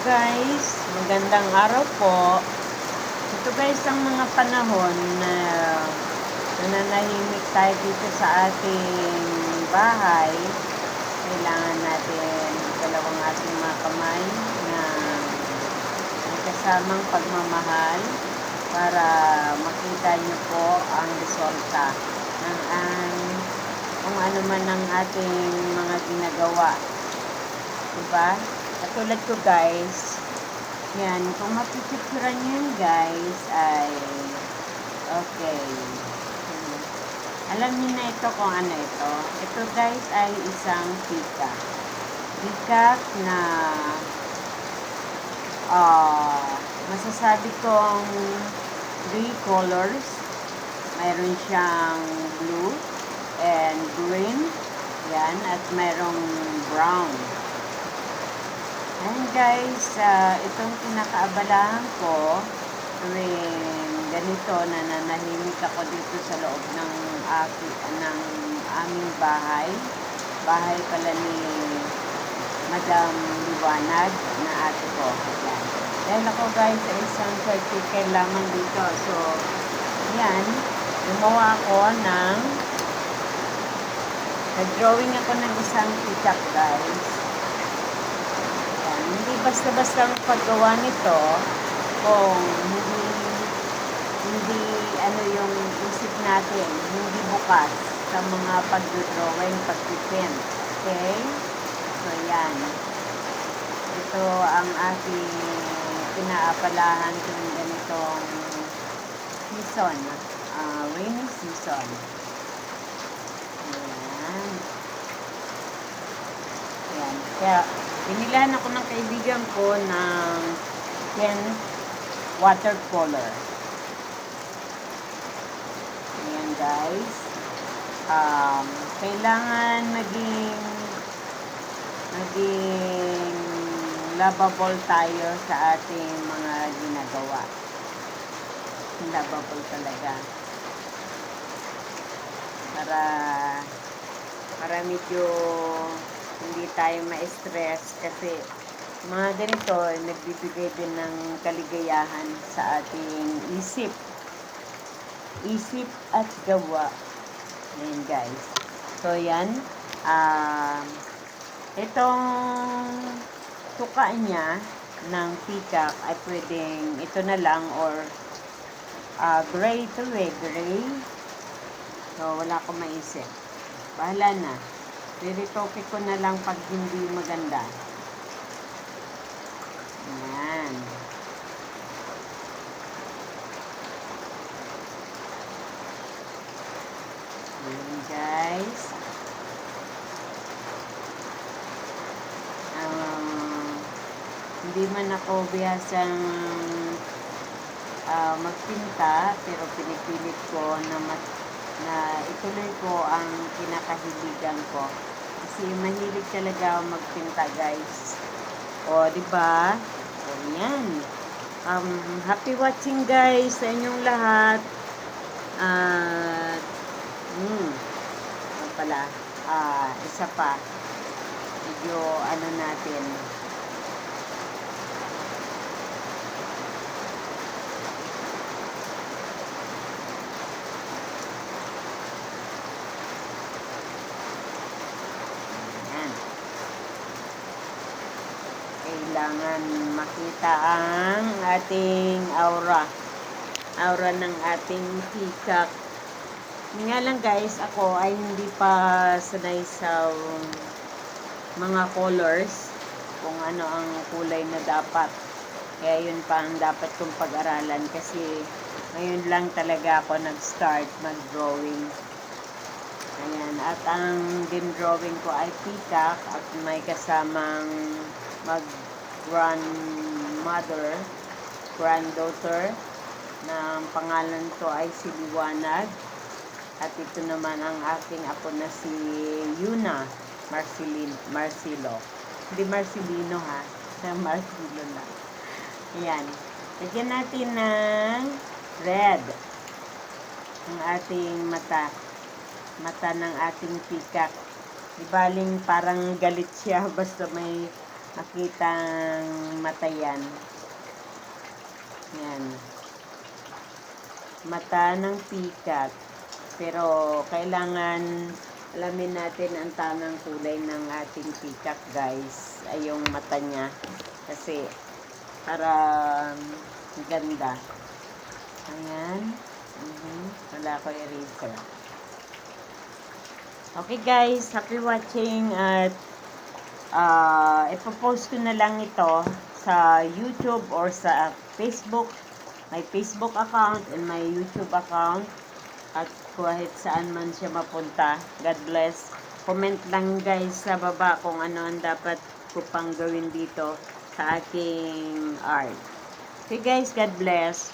Guys, magandang araw po. Ito guys ang mga panahon na nananahimik tayo dito sa ating bahay. Kailangan natin dalawang ating mga kamay na may kasamang pagmamahal para makita niyo po ang resulta ng kung ano man ang ating mga ginagawa. Diba? Katulad ko guys, yan, kung mapipicturan nyo yun guys, ay okay. Alam niyo na ito kung ano ito. Ito guys ay isang peacock. Peacock na masasabi kong 3 colors. Mayroon siyang blue and green. Yan, at mayroong brown. Ayan guys, itong pinakaabalahan ko tuwing ganito na nanahimik ako dito sa loob ng aming bahay. Bahay pala ni Madam Liwanag na ate ko. Ayan. Dahil ako guys sa isang caretaker lamang dito. So, ayan, gumawa ako nag-drawing ako ng isang peacock guys. Hindi basta-basta ang paggawa nito kung hindi ano yung isip natin, hindi bukas sa mga pag-drawing, pag-print. Okay? So, yan. Ito ang aking pinaapalahan kung ganitong season, rainy season. Ayan. Ayan. Kaya, binilahan ako ng kaibigan ko ng pen watercolor. Ayan guys. Kailangan maging lovable tayo sa ating mga ginagawa. Lovable talaga. Para medyo hindi tayo ma-stress kasi mga ganito nagbibigay din ng kaligayahan sa ating isip at gawa. Ayan guys, so yan, itong tuka niya ng peacock ay pwedeng ito na lang or gray to gray. So wala akong maisip, bahala na. Riritopic ko na lang pag hindi maganda. Ayan. Ayan guys. Hindi man ako bihasang magpinta, pero pinipilit ko na ituloy ko ang kinakahiligan ko. Kasi mahilig talaga magpinta guys. O, diba? O, yan. Happy watching guys sa inyong lahat. At, pala, isa pa. Medyo, ano natin. Kailangan makita ang ating aura ng ating peacock. Nga lang guys, ako ay hindi pa sanay sa mga colors, kung ano ang kulay na dapat. Kaya yun pa ang dapat kong pag-aralan kasi ngayon lang talaga ako nag-start mag-drawing. Ayan, at ang din-drawing ko ay peacock at may kasamang mag-grandmother, granddaughter, na ang pangalan to ay si Liwanag. At ito naman ang aking apo na si Yuna Marcelo. Hindi Marcelino ha, Marcelo lang. Ayan, lagyan natin ng red ang ating mata ng ating peacock. Di baling parang galit siya basta may makitang mata yan. Yan. Mata ng peacock. Pero kailangan alamin natin ang tamang kulay ng ating peacock, guys. Ay yung mata niya. Kasi para ganda. Ayan. Wala ko eraser. Okay guys, happy watching at ipopost ko na lang ito sa YouTube or sa Facebook. My Facebook account and my YouTube account. At kahit saan man siya mapunta. God bless. Comment lang guys sa baba kung ano ang dapat ko pang gawin dito sa aking art. Okay guys, God bless.